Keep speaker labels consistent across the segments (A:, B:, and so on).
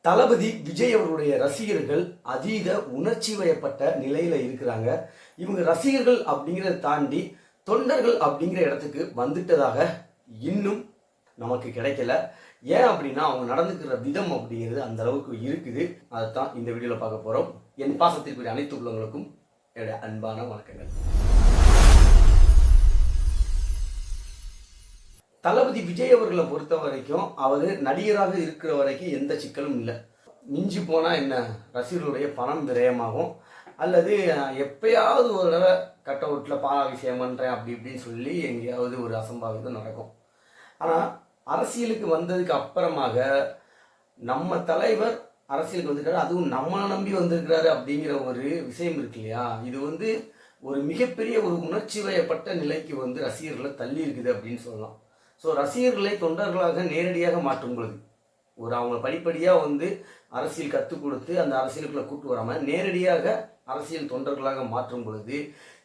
A: தளபதி விஜய் அவர்களுடைய ரசிகர்கள் அதீத உணர்ச்சி வயப்பட்ட நிலையில இருக்கிறாங்க. இவங்க ரசிகர்கள் அப்படிங்கிறத தாண்டி தொண்டர்கள் அப்படிங்கிற இடத்துக்கு வந்துட்டதாக இன்னும் நமக்கு கிடைக்கல. ஏன் அப்படின்னா அவங்க நடந்துக்கிற விதம் அப்படிங்கிறது அந்த அளவுக்கு இருக்குது. அதைத்தான் இந்த வீடியோவில் பார்க்க போகிறோம். என் பாசத்திற்குரிய அனைத்து உள்ளவங்களுக்கும் என்னுடைய அன்பான வணக்கங்கள். தளபதி விஜய் அவர்களை பொறுத்த வரைக்கும் அவர் நடிகராக இருக்கிற வரைக்கும் எந்த சிக்கலும் இல்லை. மிஞ்சி போனால் என்ன, ரசிகர்களுடைய பணம் விரயமாகும், அல்லது எப்பயாவது ஒரு தடவை கட் அவுட்டில் பாலாபிஷேகம் பண்ணுறேன் அப்படி இப்படின்னு சொல்லி எங்கேயாவது ஒரு அசம்பாவிதம் நடக்கும். ஆனால் அரசியலுக்கு வந்ததுக்கு அப்புறமாக நம்ம தலைவர் அரசியலுக்கு வந்திருக்காரு, அதுவும் நம்மளை நம்பி வந்திருக்கிறாரு அப்படிங்கிற ஒரு விஷயம் இருக்கு இல்லையா. இது ஒரு மிகப்பெரிய ஒரு உணர்ச்சி வயப்பட்ட நிலைக்கு ரசிகர்களை தள்ளி இருக்குது அப்படின்னு சொல்லலாம். ஸோ ரசிகர்களை தொண்டர்களாக நேரடியாக மாற்றும் பொழுது அவங்கள படிப்படியாக அரசியல் கற்றுக் கொடுத்து அந்த அரசியலுக்குள்ளே கூட்டு வராமல் நேரடியாக அரசியல் தொண்டர்களாக மாற்றும் பொழுது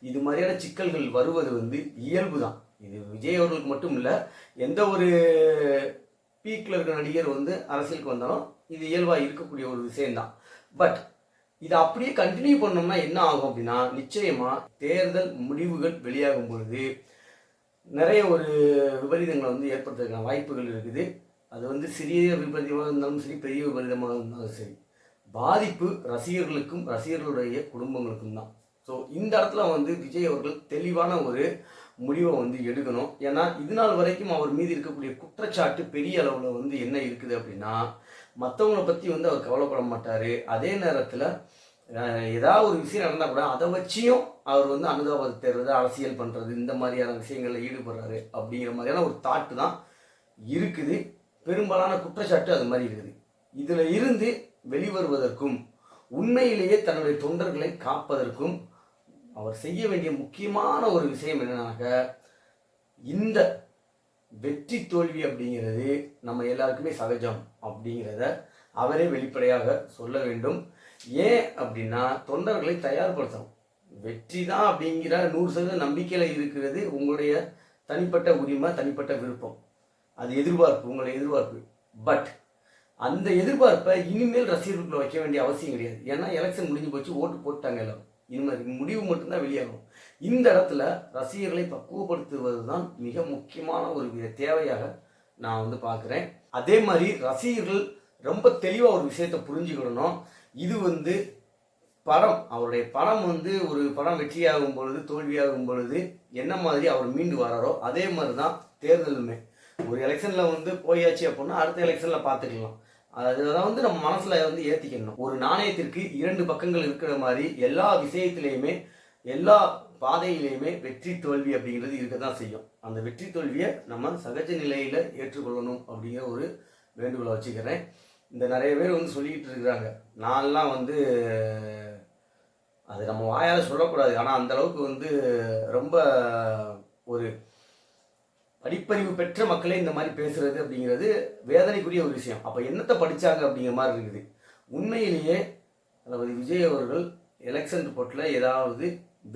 A: இது மாதிரியான சிக்கல்கள் வருவது இயல்பு தான். இது விஜய் அவர்களுக்கு மட்டும் இல்லை, எந்த ஒரு பீக்கில் இருக்கிற நடிகர் அரசியலுக்கு வந்தாலும் இது இயல்பாக இருக்கக்கூடிய ஒரு விஷயம்தான். பட் இதை அப்படியே கண்டினியூ பண்ணோம்னா என்ன ஆகும் அப்படின்னா, நிச்சயமாக தேர்தல் முடிவுகள் வெளியாகும் பொழுது நிறைய ஒரு விபரீதங்களை ஏற்படுத்துறதுக்கான வாய்ப்புகள் இருக்குது. அது சிறிய விபரீதமாக இருந்தாலும் சரி, பெரிய விபரீதமாக இருந்தாலும் சரி, பாதிப்பு ரசிகர்களுக்கும் ரசிகர்களுடைய குடும்பங்களுக்கும் தான். ஸோ இந்த இடத்துல விஜய் அவர்கள் தெளிவான ஒரு முடிவை எடுக்கணும். ஏன்னா இது நாள் வரைக்கும் அவர் மீது இருக்கக்கூடிய குற்றச்சாட்டு பெரிய அளவில் என்ன இருக்குது அப்படின்னா, மற்றவங்களை பற்றி அவர் கவலைப்பட மாட்டார். அதே நேரத்தில் ஏதாவது ஒரு விஷயம் நடந்தால் கூட அதை வச்சியும் அவர் அனுதாபத்தை தேர்றது, அரசியல் பண்ணுறது, இந்த மாதிரியான விஷயங்களில் ஈடுபடுறாரு அப்படிங்கிற மாதிரியான ஒரு தாட்டு தான் இருக்குது. பெரும்பாலான குற்றச்சாட்டு அது மாதிரி இருக்குது. இதில் இருந்து வெளிவருவதற்கும் உண்மையிலேயே தன்னுடைய தொண்டர்களை காப்பதற்கும் அவர் செய்ய வேண்டிய முக்கியமான ஒரு விஷயம் என்னன்னாக்க, இந்த வெற்றி தோல்வி அப்படிங்கிறது நம்ம எல்லாருக்குமே சகஜம் அப்படிங்கிறத அவரே வெளிப்படையாக சொல்ல வேண்டும். ஏன் அப்படின்னா, தொண்டர்களை தயார்படுத்தணும். வெற்றி தான் அப்படிங்கிற 100% நம்பிக்கையில் இருக்கிறது உங்களுடைய தனிப்பட்ட உரிமை, தனிப்பட்ட விருப்பம், அது எதிர்பார்ப்பு, உங்களுடைய எதிர்பார்ப்பு. பட் அந்த எதிர்பார்ப்பை இனிமேல் ரசிகர்களுக்குள்ள வைக்க வேண்டிய அவசியம் கிடையாது. ஏன்னா எலெக்ஷன் முடிஞ்சு போச்சு, ஓட்டு போட்டாங்க எல்லாரும். இனிமேல் முடிவு மட்டும்தான் வெளியாகும். இந்த இடத்துல ரசிகர்களை பக்குவப்படுத்துவது தான் மிக முக்கியமான ஒரு தேவையாக நான் பார்க்குறேன். அதே மாதிரி ரசிகர்கள் ரொம்ப தெளிவாக ஒரு விஷயத்தை புரிஞ்சுக்கிடணும். இது படம், அவருடைய படம் ஒரு படம் வெற்றியாகும் பொழுது, தோல்வியாகும் பொழுது என்ன மாதிரி அவர் மீண்டு வராரோ அதே மாதிரி தான் தேர்தலுமே. ஒரு எலெக்ஷனில் போயாச்சு அப்படின்னா அடுத்த எலெக்ஷனில் பார்த்துக்கலாம். அதை நம்ம மனசில் ஏற்றிக்கணும். ஒரு நாணயத்திற்கு 2 பக்கங்கள் இருக்கிற மாதிரி எல்லா விஷயத்திலையுமே, எல்லா பாதையிலையுமே வெற்றி தோல்வி அப்படிங்கிறது இருக்க தான் செய்யும். அந்த வெற்றி தோல்வியை நம்ம சகஜ நிலையில் ஏற்றுக்கொள்ளணும் அப்படிங்கிற ஒரு வேண்டுகோளை வச்சுக்கிறேன். இந்த நிறைய பேர் சொல்லிக்கிட்டு இருக்கிறாங்க, நான்லாம் அது நம்ம வாயால் சொல்லக்கூடாது, ஆனால் அந்த அளவுக்கு ரொம்ப ஒரு படிப்பறிவு பெற்ற மக்களே இந்த மாதிரி பேசுறது அப்படிங்கிறது வேதனைக்குரிய ஒரு விஷயம். அப்போ என்னத்தை படித்தாங்க அப்படிங்கிற மாதிரி இருக்குது. உண்மையிலேயே தளபதி விஜய் அவர்கள் எலெக்ஷன் ரிப்போர்ட்டில் ஏதாவது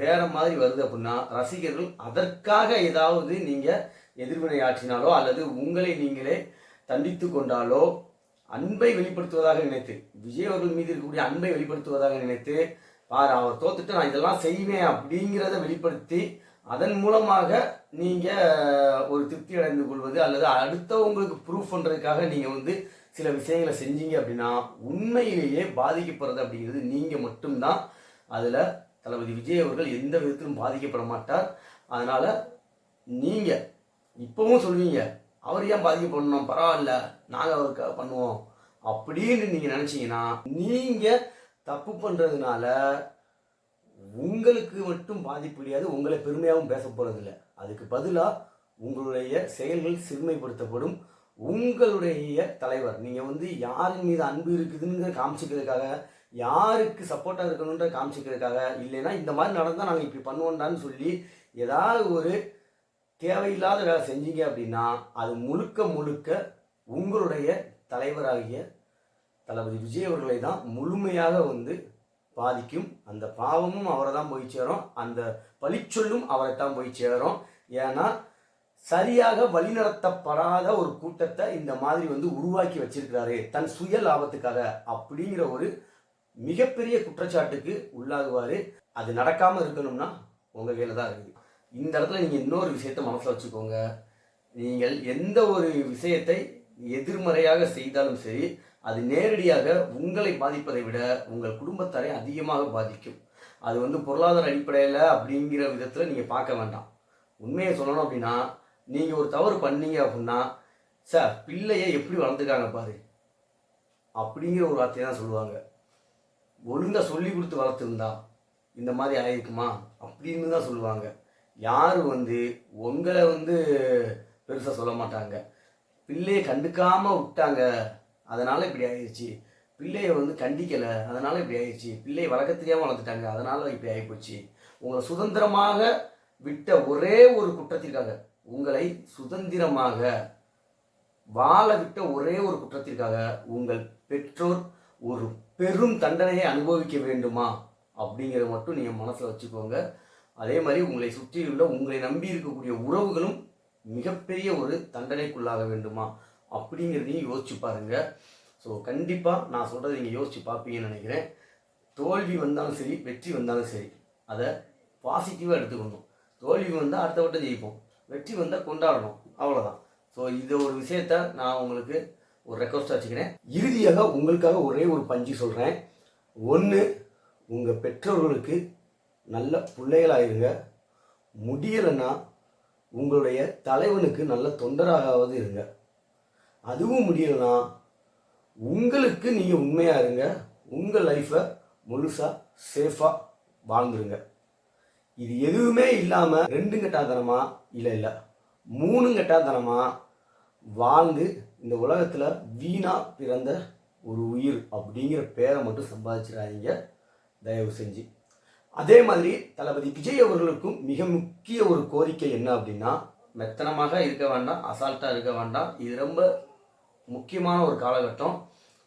A: வேற மாதிரி வருது அப்படின்னா, ரசிகர்கள் அதற்காக ஏதாவது நீங்கள் எதிர்வினை ஆற்றினாலோ அல்லது உங்களை நீங்களே தண்டித்து கொண்டாலோ, அன்பை வெளிப்படுத்துவதாக நினைத்து, விஜய் அவர்கள் மீது இருக்கக்கூடிய அன்பை வெளிப்படுத்துவதாக நினைத்து, பாரு அவர் தோத்துட்டு நான் இதெல்லாம் செய்வேன் அப்படிங்கிறத வெளிப்படுத்தி அதன் மூலமாக நீங்கள் ஒரு திருப்தி அடைந்து கொள்வது அல்லது அடுத்தவங்களுக்கு ப்ரூஃப் பண்ணுறதுக்காக நீங்கள் சில விஷயங்களை செஞ்சீங்க அப்படின்னா உண்மையிலேயே பாதிக்கப்படுறது அப்படிங்கிறது நீங்கள் மட்டும்தான். அதில் தளபதி விஜய் அவர்கள் எந்த விதத்திலும் பாதிக்கப்பட மாட்டார். அதனால் நீங்கள் இப்போவும் சொல்வீங்க, அவர் ஏன் பாதிக்கப்படணும், பரவாயில்ல நாங்கள் அவருக்காக பண்ணுவோம் அப்படின்னு நீங்கள் நினச்சிங்கன்னா, நீங்கள் தப்பு பண்ணுறதுனால உங்களுக்கு மட்டும் பாதிப்பு கிடையாது, உங்களை பெருமையாகவும் பேச போகிறதில்ல. அதுக்கு பதிலாக உங்களுடைய செயல்கள் சிறுமைப்படுத்தப்படும். உங்களுடைய தலைவர் நீங்கள் யாரின் மீது அன்பு இருக்குதுன்னு காமிச்சிக்கிறதுக்காக, யாருக்கு சப்போர்ட்டாக இருக்கணுன்ற காமிச்சிக்கிறதுக்காக, இல்லைன்னா இந்த மாதிரி நடந்தால் நாங்கள் இப்படி பண்ணுவோண்டான்னு சொல்லி ஏதாவது ஒரு தேவையில்லாத வேலை செஞ்சீங்க அப்படின்னா அது முழுக்க முழுக்க உங்களுடைய தலைவராகிய தளபதி விஜய் அவர்களை தான் முழுமையாக பாதிக்கும். அந்த பாவமும் அவரை தான் போய் சேரும், அந்த பழிச்சொல்லும் அவரை தான் போய் சேரும். ஏன்னா சரியாக வழிநடத்தப்படாத ஒரு கூட்டத்தை இந்த மாதிரி வந்து உருவாக்கி வச்சிருக்கிறாரு தன் சுய லாபத்துக்காக அப்படிங்கிற ஒரு மிகப்பெரிய குற்றச்சாட்டுக்கு உள்ளாகுவாரு. அது நடக்காம இருக்கணும்னா உங்க கையில தான் இருக்குது. இந்த இடத்துல நீங்க இன்னொரு விஷயத்தை மனசுல வச்சுக்கோங்க. நீங்கள் எந்த ஒரு விஷயத்தை எதிர்மறையாக செய்தாலும் சரி, அது நேரடியாக உங்களை பாதிப்பதை விட உங்கள் குடும்பத்தாரை அதிகமாக பாதிக்கும். அது வந்து பொருளாதார அடிப்படையில் அப்படிங்கிற விதத்தில் நீங்கள் பார்க்க வேண்டாம். உண்மையை சொல்லணும் அப்படின்னா, நீங்கள் ஒரு தவறு பண்ணீங்க அப்படின்னா, சார் பிள்ளையை எப்படி வளர்ந்துருக்காங்க பாரு அப்படிங்கிற ஒரு வார்த்தையை தான் சொல்லுவாங்க. ஒழுங்காக சொல்லி கொடுத்து வளர்த்துருந்தா இந்த மாதிரி ஆயிருக்குமா அப்படின்னு தான் சொல்லுவாங்க. யாரும் வந்து உங்களை வந்து பெருசாக சொல்ல மாட்டாங்க. பிள்ளையை கண்டுக்காமல் விட்டாங்க, அதனால் இப்படி ஆயிடுச்சு. பிள்ளையை வந்து கண்டிக்கலை, அதனால் இப்படி ஆயிடுச்சு. பிள்ளையை வளர்க்க தெரியாமல் வளர்த்துட்டாங்க, அதனால் இப்படி ஆகிப்போச்சு. உங்களை சுதந்திரமாக விட்ட ஒரே ஒரு குற்றத்திற்காக, உங்களை சுதந்திரமாக வாழ விட்ட ஒரே ஒரு குற்றத்திற்காக உங்கள் பெற்றோர் ஒரு பெரும் தண்டனையை அனுபவிக்க வேண்டுமா அப்படிங்கிறத மட்டும் நீங்கள் மனசில் வச்சுக்கோங்க. அதே மாதிரி உங்களை சுற்றியுள்ள உங்களை நம்பி இருக்கக்கூடிய உறவுகளும் மிகப்பெரிய ஒரு தண்டனைக்குள்ளாக வேண்டுமா அப்படிங்கிறதையும் யோசிச்சு பாருங்க. ஸோ கண்டிப்பாக நான் சொல்கிறத நீங்கள் யோசிச்சு பார்ப்பீங்கன்னு நினைக்கிறேன். தோல்வி வந்தாலும் சரி, வெற்றி வந்தாலும் சரி, அதை பாசிட்டிவாக எடுத்துக்கணும். தோல்வி வந்தால் அடுத்த வட்டம் ஜெயிப்போம், வெற்றி வந்தால் கொண்டாடணும், அவ்வளோதான். ஸோ இது ஒரு விஷயத்த நான் உங்களுக்கு ஒரு ரெக்வஸ்ட் வச்சுக்கிறேன். இறுதியாக உங்களுக்காக ஒரே ஒரு பஞ்சு சொல்கிறேன். ஒன்று, உங்கள் பெற்றோர்களுக்கு நல்ல பிள்ளைகளாயிருங்க. முடியலைன்னா உங்களுடைய தலைவனுக்கு நல்ல தொண்டராகாவது இருங்க. அதுவும் முடியலைன்னா உங்களுக்கு நீங்கள் உண்மையாக இருங்க. உங்கள் லைஃப்பை முழுசாக சேஃபாக வாழ்ந்துருங்க. இது எதுவுமே இல்லாமல் 2 கட்டாதனமா இல்லை 3 கட்டாதனமா வாழ்ந்து இந்த உலகத்தில் வீணாக பிறந்த ஒரு உயிர் அப்படிங்கிற பேரை மட்டும் சம்பாதிச்சிடாதீங்க தயவு செஞ்சு. அதே மாதிரி தளபதி விஜய் அவர்களுக்கும் மிக முக்கிய ஒரு கோரிக்கை என்ன அப்படின்னா, மெத்தனமாக இருக்க வேண்டாம், அசால்ட்டாக இருக்க வேண்டாம். இது ரொம்ப முக்கியமான ஒரு காலகட்டம்.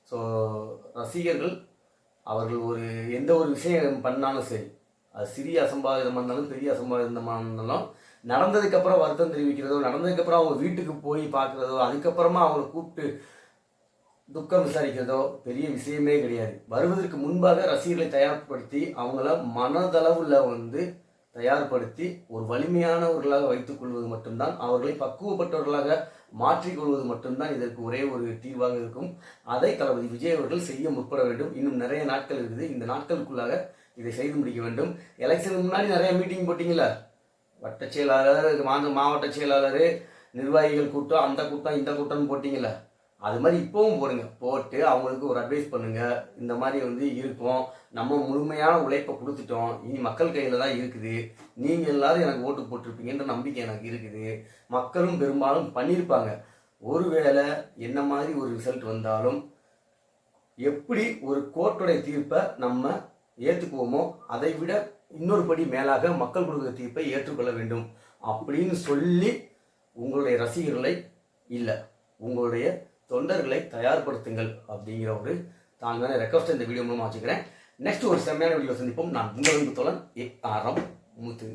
A: ஸோ ரசிகர்கள் அவர்கள் எந்த ஒரு விஷயம் பண்ணாலும் சரி, அது சிறிய அசம்பாவிதமாக இருந்தாலும் பெரிய அசம்பாவிதமாக இருந்தாலும், நடந்ததுக்கப்புறம் வருத்தம் தெரிவிக்கிறதோ, நடந்ததுக்கப்புறம் அவங்க வீட்டுக்கு போய் பார்க்குறதோ, அதுக்கப்புறமா அவங்கள கூப்பிட்டு துக்கம் விசாரிக்கிறதோ பெரிய விஷயமே கிடையாது. வருவதற்கு முன்பாக ரசிகர்களை தயார்படுத்தி அவங்கள மனதளவில் வந்து தயார்படுத்தி ஒரு வலிமையானவர்களாக வைத்துக் கொள்வது மட்டும்தான், அவர்களை பக்குவப்பட்டவர்களாக மாற்றிக்கொள்வது மட்டும்தான் இதற்கு ஒரே ஒரு தீர்வாக இருக்கும். அதை தளபதி விஜய் அவர்கள் செய்ய முற்பட வேண்டும். இன்னும் நிறைய நாட்கள் இருக்குது. இந்த நாட்களுக்குள்ளாக இதை செய்து முடிக்க வேண்டும். எலெக்ஷனுக்கு முன்னாடி நிறைய மீட்டிங் போட்டிங்களா, வட்ட செயலாளர், மாவட்ட செயலாளர், நிர்வாகிகள் கூட்டம், அந்த கூட்டம் இந்த கூட்டம்னு போட்டிங்களா, அது மாதிரி இப்போவும் போடுங்க. போட்டு அவங்களுக்கு ஒரு அட்வைஸ் பண்ணுங்கள். இந்த மாதிரி வந்து இருக்கும், நம்ம முழுமையான உழைப்பை கொடுத்துட்டோம், இனி மக்கள் கையில் தான் இருக்குது, நீங்கள் எல்லாரும் எனக்கு ஓட்டு போட்டிருப்பீங்கன்ற நம்பிக்கை எனக்கு இருக்குது. மக்களும் பெரும்பாலும் பண்ணியிருப்பாங்க. ஒருவேளை என்ன மாதிரி ஒரு ரிசல்ட் வந்தாலும் எப்படி ஒரு கோர்ட்டுடைய தீர்ப்பை நம்ம ஏற்றுக்குவோமோ அதை விட இன்னொரு படி மேலாக மக்கள் கொடுக்குற தீர்ப்பை ஏற்றுக்கொள்ள வேண்டும் அப்படின்னு சொல்லி உங்களுடைய ரசிகர்களை இல்லை உங்களுடைய தொண்டர்களை தயார்படுத்துங்கள் அப்படிங்கிற ஒரு தாழ்மையான ரெக்வஸ்ட் இந்த வீடியோ மூலமாக வச்சுக்கிறேன். நெக்ஸ்ட் ஒரு செம்மையான வீடியோ சந்திப்போம். நான் உங்கள் தோழன் ARM முத்து.